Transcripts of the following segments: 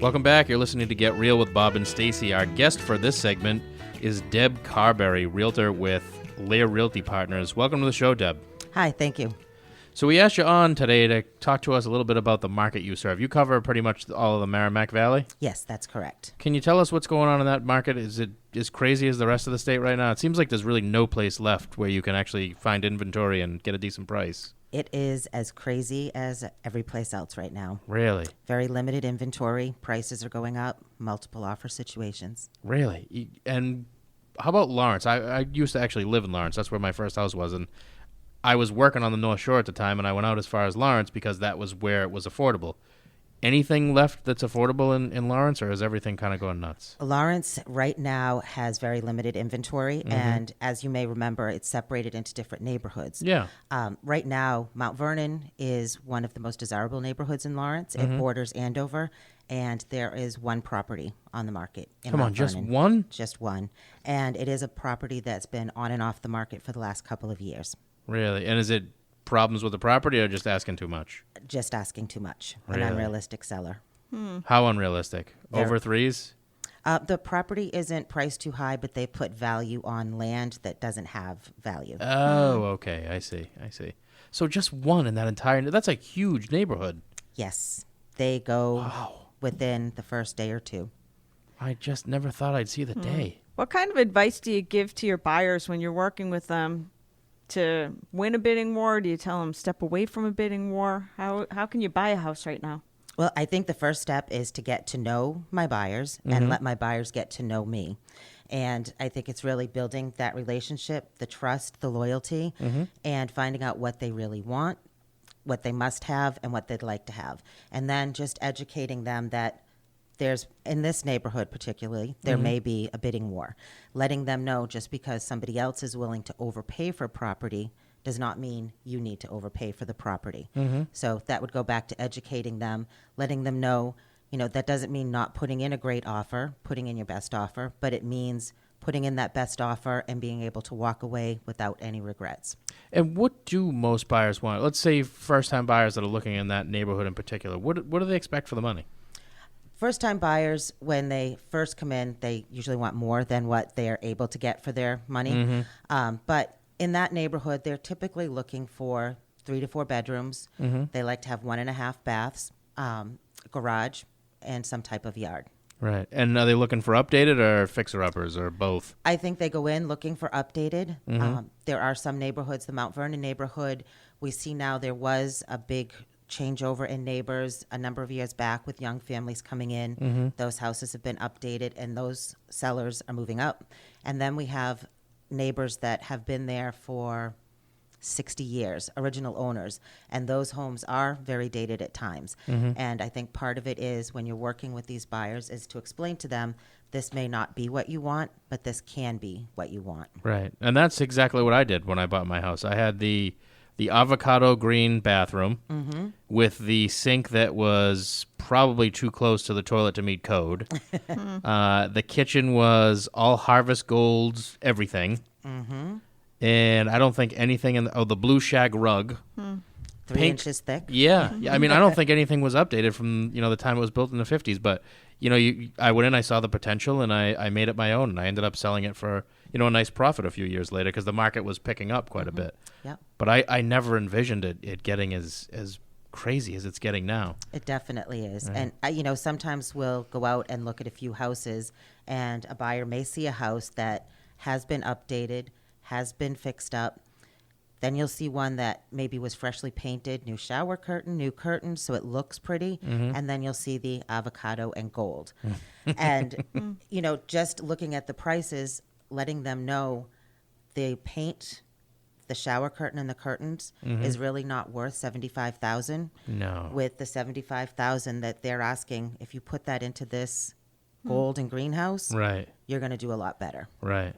Welcome back. You're listening to Get Real with Bob and Stacy. Our guest for this segment is Deb Carberry, realtor with Lear Realty Partners. Welcome to the show, Deb. Hi, thank you. So we asked you on today to talk to us a little bit about the market you serve. You cover pretty much all of the Merrimack Valley? Yes, that's correct. Can you tell us what's going on in that market? Is it as crazy as the rest of the state right now? It seems like there's really no place left where you can actually find inventory and get a decent price. It is as crazy as every place else right now. Really? Very limited inventory. Prices are going up. Multiple offer situations. Really? And how about Lawrence? I used to actually live in Lawrence. That's where my first house was. And I was working on the North Shore at the time, and I went out as far as Lawrence because that was where it was affordable. Anything left that's affordable in Lawrence, or is everything kind of going nuts? Lawrence right now has very limited inventory, and as you may remember, it's separated into different neighborhoods. Yeah. Right now, Mount Vernon is one of the most desirable neighborhoods in Lawrence. It borders Andover, and there is one property on the market in Come Mount on, just Vernon. one? Just one. And it is a property that's been on and off the market for the last couple of years. Really? And is it problems with the property or just asking too much? Just asking too much. Really? An unrealistic seller. How unrealistic? Very. Over threes? The property isn't priced too high, but they put value on land that doesn't have value. Oh, okay. I see. So just one in that entire, that's a huge neighborhood. Yes. They go within the first day or two. I just never thought I'd see the day. What kind of advice do you give to your buyers when you're working with them to win a bidding war? Do you tell them step away from a bidding war? How can you buy a house right now? Well, I think the first step is to get to know my buyers and let my buyers get to know me. And I think it's really building that relationship, the trust, the loyalty, and finding out what they really want, what they must have, and what they'd like to have. And then just educating them that there's, in this neighborhood particularly, there may be a bidding war. Letting them know just because somebody else is willing to overpay for property does not mean you need to overpay for the property. So that would go back to educating them, letting them know, that doesn't mean not putting in a great offer, putting in your best offer, but it means putting in that best offer and being able to walk away without any regrets. And what do most buyers want? Let's say first-time buyers that are looking in that neighborhood in particular. What do they expect for the money? First-time buyers, when they first come in, they usually want more than what they are able to get for their money. But in that neighborhood, they're typically looking for 3 to 4 bedrooms. They like to have 1.5 baths, garage, and some type of yard. Right. And are they looking for updated or fixer-uppers or both? I think they go in looking for updated. There are some neighborhoods, the Mount Vernon neighborhood, we see now there was a big changeover in neighbors a number of years back with young families coming in. Those houses have been updated and those sellers are moving up. And then we have neighbors that have been there for 60 years, original owners, and those homes are very dated at times. And I think part of it is when you're working with these buyers is to explain to them this may not be what you want, but this can be what you want. Right. And that's exactly what I did when I bought my house. I had the avocado green bathroom with the sink that was probably too close to the toilet to meet code. The kitchen was all Harvest Golds, everything. And I don't think anything in the blue shag rug. 3 inches thick. Yeah. I mean, I don't think anything was updated from, the time it was built in the 50s. But, I went in, I saw the potential, and I made it my own. And I ended up selling it for, a nice profit a few years later because the market was picking up quite a bit. Yep. But I never envisioned it getting as crazy as it's getting now. It definitely is. And, sometimes we'll go out and look at a few houses, and a buyer may see a house that has been updated, has been fixed up. Then you'll see one that maybe was freshly painted, new shower curtain, new curtains, so it looks pretty. And then you'll see the avocado and gold. And, just looking at the prices, letting them know the paint, the shower curtain and the curtains is really not worth $75,000. No. With the $75,000 that they're asking, if you put that into this gold and greenhouse, Right. you're going to do a lot better. Right.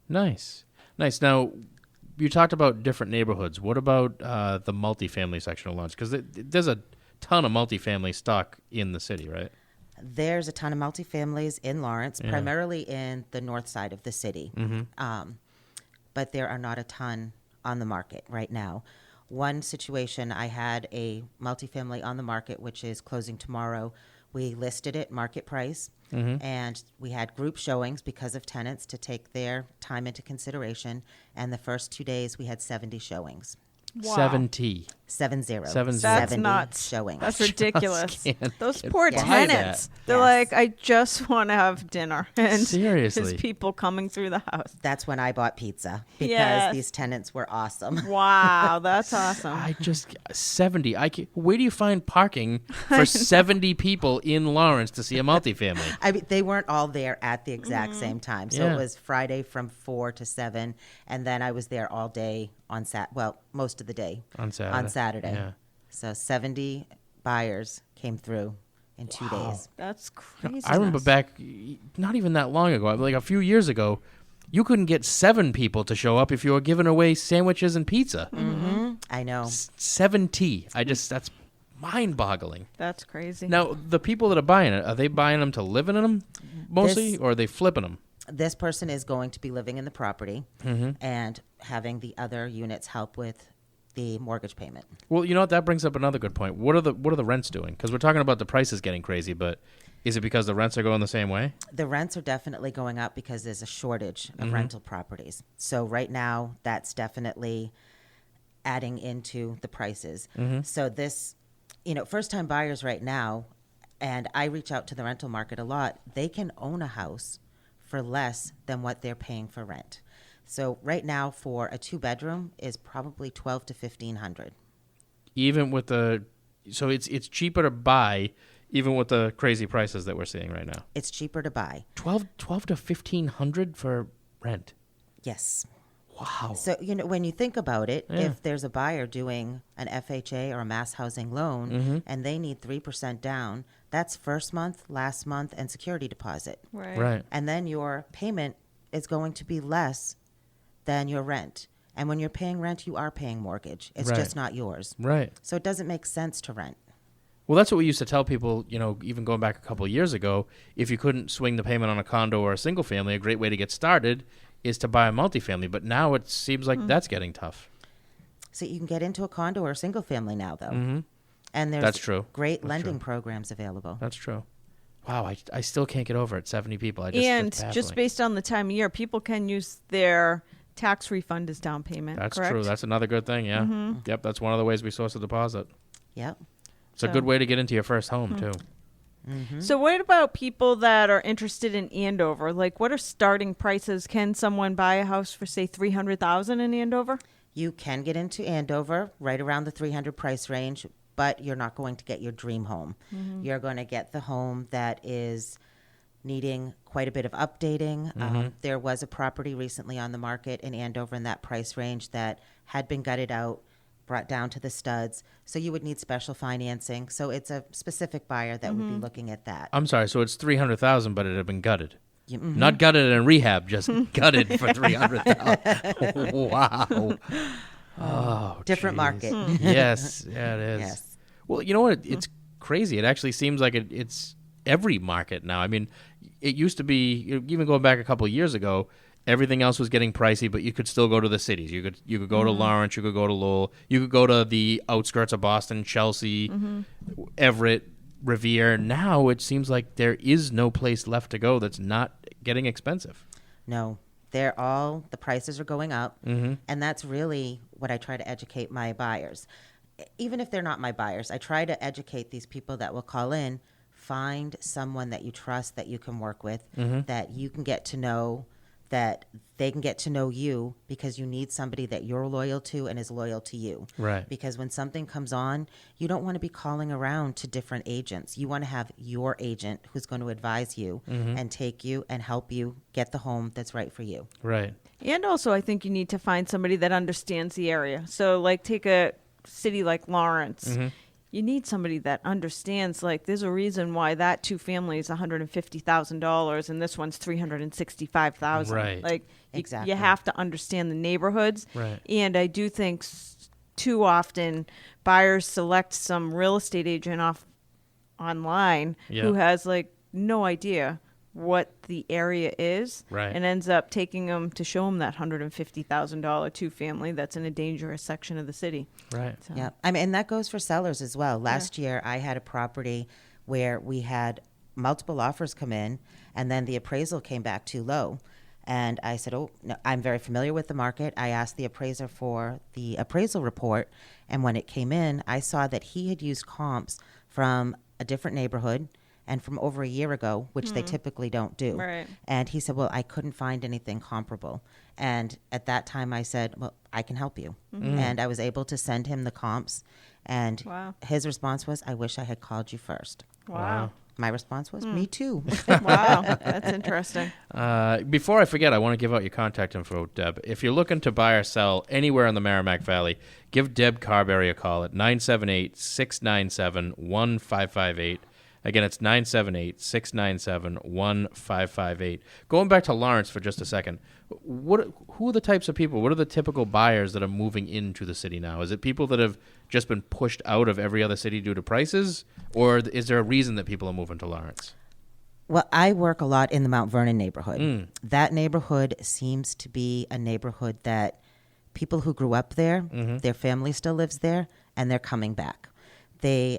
Nice. Now, you talked about different neighborhoods. What about the multifamily section of Lawrence? Because there's a ton of multifamily stock in the city, right? There's a ton of multifamilies in Lawrence, primarily in the north side of the city. But there are not a ton on the market right now. One situation, I had a multifamily on the market, which is closing tomorrow, We listed it market price, Mm-hmm. and we had group showings because of tenants to take their time into consideration. And the first 2 days, we had 70 showings. Wow. 70. 70. 70. That's 70 nuts. showings. That's ridiculous. can't Those get poor by tenants. that. They're Yes. like, I just want to have dinner. And Seriously. there's people coming through the house. That's when I bought pizza because Yes. these tenants were awesome. Wow, that's awesome. 70. Where do you find parking for 70 people in Lawrence to see a multifamily? I mean, they weren't all there at the exact same time. So Yeah. it was Friday from 4 to 7, and then I was there all day on most of the day On Saturday. on Saturday. Yeah. So 70 buyers came through in 2 days. That's crazy. I remember back, not even that long ago, like a few years ago, you couldn't get 7 people to show up if you were giving away sandwiches and pizza. I know. 70. That's mind-boggling. That's crazy. Now, the people that are buying it, are they buying them to live in them mostly, or are they flipping them? This person is going to be living in the property and having the other units help with the mortgage payment. Well, you know what? That brings up another good point. What are the rents doing? Because we're talking about the prices getting crazy, but is it because the rents are going the same way? The rents are definitely going up because there's a shortage of rental properties. So right now, that's definitely adding into the prices. So this, first-time buyers right now, and I reach out to the rental market a lot, they can own a house for less than what they're paying for rent. So right now, for a 2-bedroom is probably $1,200 to $1,500. Even with so it's cheaper to buy, even with the crazy prices that we're seeing right now. It's cheaper to buy. 12 to $1,500 for rent. Yes. Wow. So, when you think about it, Yeah. if there's a buyer doing an FHA or a mass housing loan and they need 3% down, that's first month, last month, and security deposit. Right. And then your payment is going to be less than your rent. And when you're paying rent, you are paying mortgage. It's Right. just not yours. Right. So it doesn't make sense to rent. Well, that's what we used to tell people, even going back a couple of years ago. If you couldn't swing the payment on a condo or a single family, a great way to get started is to buy a multifamily. But now it seems like that's getting tough. So you can get into a condo or a single family now, though. And there's That's true. great That's lending true. programs available. That's true. Wow, I still can't get over it. 70 people. And that's just baffling. based on the time of year, people can use their tax refund as down payment. That's correct? true. That's another good thing. Yeah. Yep. That's one of the ways we source a deposit. Yep. It's a So- good way to get into your first home too. So what about people that are interested in Andover? Like, what are starting prices? Can someone buy a house for, say, $300,000 in Andover? You can get into Andover right around the 300 price range, but you're not going to get your dream home. You're going to get the home that is needing quite a bit of updating. There was a property recently on the market in Andover in that price range that had been gutted out, brought down to the studs. So you would need special financing. So it's a specific buyer that would be looking at that. I'm sorry. So it's 300,000, but it had been gutted. Not gutted in rehab, just gutted for 300,000. Wow. Oh, Different geez. market. Yes, yeah, it is. Yes. Well, you know what? It's crazy. It actually seems like it's every market now. I mean, it used to be, even going back a couple of years ago, everything else was getting pricey, but you could still go to the cities. You could go to Lawrence, you could go to Lowell, you could go to the outskirts of Boston, Chelsea, Everett, Revere. Now it seems like there is no place left to go that's not getting expensive. No, the prices are going up. And that's really what I try to educate my buyers. Even if they're not my buyers, I try to educate these people that will call in. Find someone that you trust, that you can work with, that you can get to know, that they can get to know you, because you need somebody that you're loyal to and is loyal to you. Right. Because when something comes on, you don't want to be calling around to different agents. You want to have your agent who's going to advise you and take you and help you get the home that's right for you. Right. And also, I think you need to find somebody that understands the area. So, like, take a city like Lawrence. You need somebody that understands, like, there's a reason why that 2-family is $150,000 and this one's $365,000. Right. Like, Exactly. you have to understand the neighborhoods. Right. And I do think too often buyers select some real estate agent online Yeah. who has, like, no idea what the area is, Right. and ends up taking them to show them that $150,000 2-family that's in a dangerous section of the city. Right. So, Yeah, I mean, and that goes for sellers as well. Last year, I had a property where we had multiple offers come in, and then the appraisal came back too low. And I said, oh, no, I'm very familiar with the market. I asked the appraiser for the appraisal report. And when it came in, I saw that he had used comps from a different neighborhood and from over a year ago, which they typically don't do. Right. And he said, well, I couldn't find anything comparable. And at that time I said, well, I can help you. And I was able to send him the comps. And Wow. his response was, I wish I had called you first. Wow. My response was, me too. Wow. That's interesting. Before I forget, I want to give out your contact info, Deb. If you're looking to buy or sell anywhere in the Merrimack Valley, give Deb Carberry a call at 978-697-1558. Again, it's 978-697-1558. Going back to Lawrence for just a second, who are the types of people? What are the typical buyers that are moving into the city now? Is it people that have just been pushed out of every other city due to prices? Or is there a reason that people are moving to Lawrence? Well, I work a lot in the Mount Vernon neighborhood. That neighborhood seems to be a neighborhood that people who grew up there, their family still lives there, and they're coming back.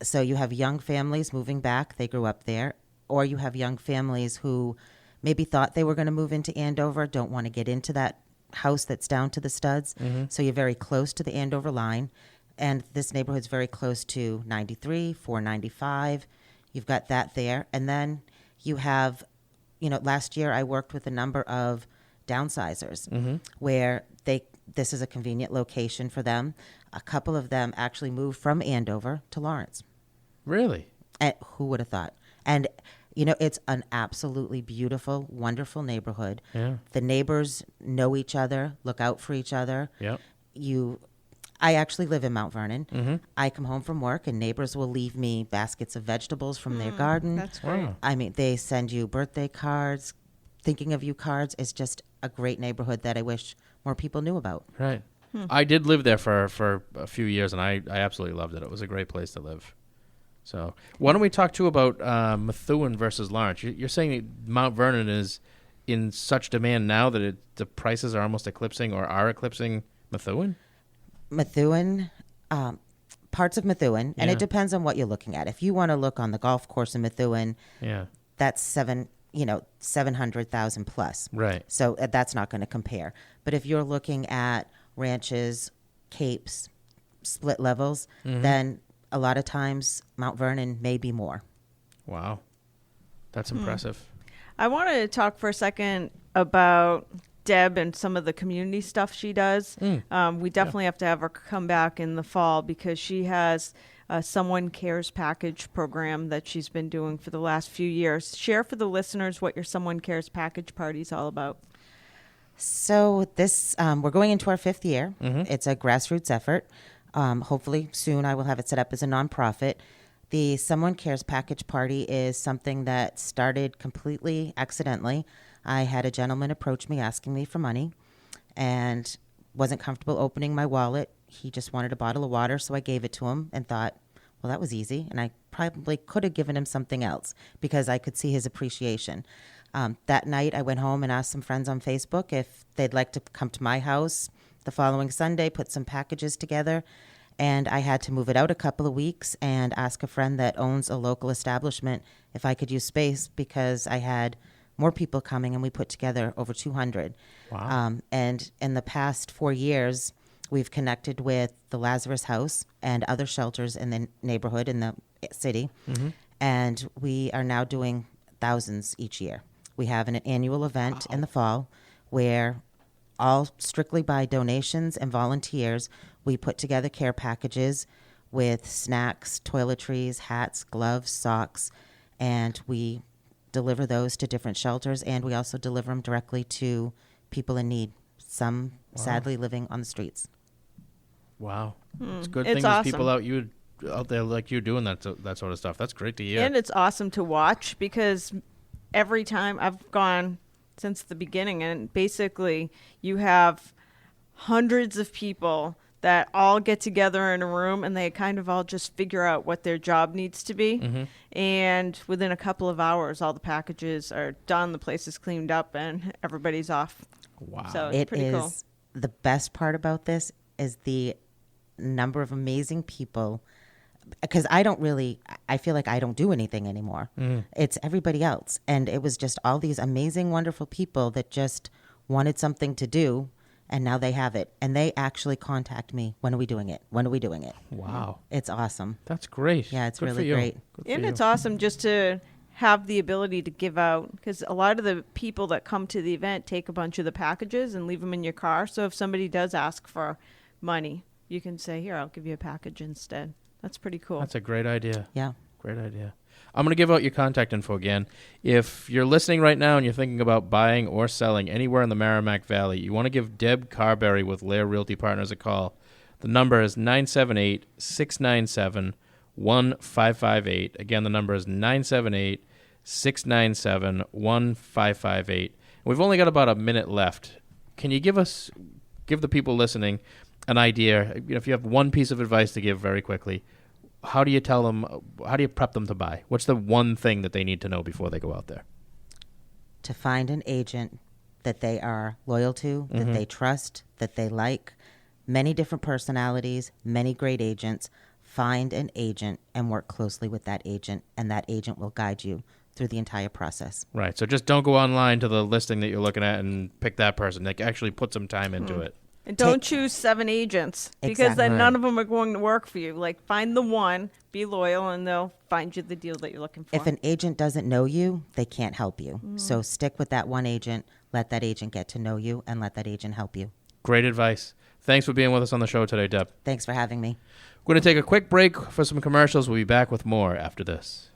So you have young families moving back, they grew up there, or you have young families who maybe thought they were going to move into Andover, don't want to get into that house that's down to the studs. So you're very close to the Andover line, and this neighborhood's very close to 93, 495. You've got that there. And then you have, last year I worked with a number of downsizers where this is a convenient location for them. A couple of them actually moved from Andover to Lawrence. Really? And who would have thought? And, it's an absolutely beautiful, wonderful neighborhood. Yeah. The neighbors know each other, look out for each other. Yep. I actually live in Mount Vernon. I come home from work and neighbors will leave me baskets of vegetables from their garden. That's great. Wow. I mean, they send you birthday cards, thinking of you cards. It's just a great neighborhood that I wish more people knew about. Right. I did live there for a few years, and I absolutely loved it. It was a great place to live. So why don't we talk, too, about Methuen versus Lawrence? You're saying that Mount Vernon is in such demand now that the prices are almost eclipsing or are eclipsing Methuen? Methuen, parts of Methuen, and Yeah. it depends on what you're looking at. If you want to look on the golf course in Methuen, Yeah. that's 700,000 plus. Right. So that's not going to compare. But if you're looking at ranches, capes, split levels, then a lot of times Mount Vernon may be more. Wow. That's impressive. I wanted to talk for a second about Deb and some of the community stuff she does. We definitely have to have her come back in the fall because she has a Someone Cares package program that she's been doing for the last few years. Share for the listeners what your Someone Cares package party is all about. So this, we're going into our 5th year. It's a grassroots effort. Hopefully soon I will have it set up as a nonprofit. The Someone Cares package party is something that started completely accidentally. I had a gentleman approach me asking me for money and wasn't comfortable opening my wallet. He just wanted a bottle of water, so I gave it to him and thought, well, that was easy. And I probably could have given him something else because I could see his appreciation. That night, I went home and asked some friends on Facebook if they'd like to come to my house the following Sunday, put some packages together. And I had to move it out a couple of weeks and ask a friend that owns a local establishment if I could use space because I had more people coming, and we put together over 200. Wow. And in the past 4 years, we've connected with the Lazarus House and other shelters in the neighborhood, in the city. And we are now doing thousands each year. We have an annual event in the fall where all strictly by donations and volunteers, we put together care packages with snacks, toiletries, hats, gloves, socks, and we deliver those to different shelters, and we also deliver them directly to people in need, some sadly living on the streets. Wow. It's good It's thing awesome. there's people out there like you doing that sort of stuff. That's great to hear. And it's awesome to watch because every time I've gone since the beginning, and basically you have hundreds of people that all get together in a room and they kind of all just figure out what their job needs to be. And within a couple of hours, all the packages are done, the place is cleaned up, and everybody's off. Wow. So it's It pretty is cool. the best part about this is the number of amazing people because I feel like I don't do anything anymore. It's everybody else. And it was just all these amazing, wonderful people that just wanted something to do, and now they have it. And they actually contact me. When are we doing it? When are we doing it? Wow. It's awesome. That's great. Yeah, it's Good for really you. great. Good for And you. it's awesome just to have the ability to give out, because a lot of the people that come to the event take a bunch of the packages and leave them in your car. So if somebody does ask for money, you can say, here, I'll give you a package instead. That's pretty cool. That's a great idea. Yeah. Great idea. I'm going to give out your contact info again. If you're listening right now and you're thinking about buying or selling anywhere in the Merrimack Valley, you want to give Deb Carberry with Lair Realty Partners a call. The number is 978-697-1558. Again, the number is 978-697-1558. We've only got about a minute left. Can you give the people listening an idea? If you have one piece of advice to give very quickly, how do you prep them to buy? What's the one thing that they need to know before they go out there? To find an agent that they are loyal to, that they trust, that they like. Many different personalities, many great agents. Find an agent and work closely with that agent, and that agent will guide you through the entire process. Right. So just don't go online to the listing that you're looking at and pick that person. Like, actually put some time into it. And don't choose 7 agents, because Exactly. then none of them are going to work for you. Like, find the one, be loyal, and they'll find you the deal that you're looking for. If an agent doesn't know you, they can't help you. So stick with that one agent, let that agent get to know you, and let that agent help you. Great advice. Thanks for being with us on the show today, Deb. Thanks for having me. We're going to take a quick break for some commercials. We'll be back with more after this.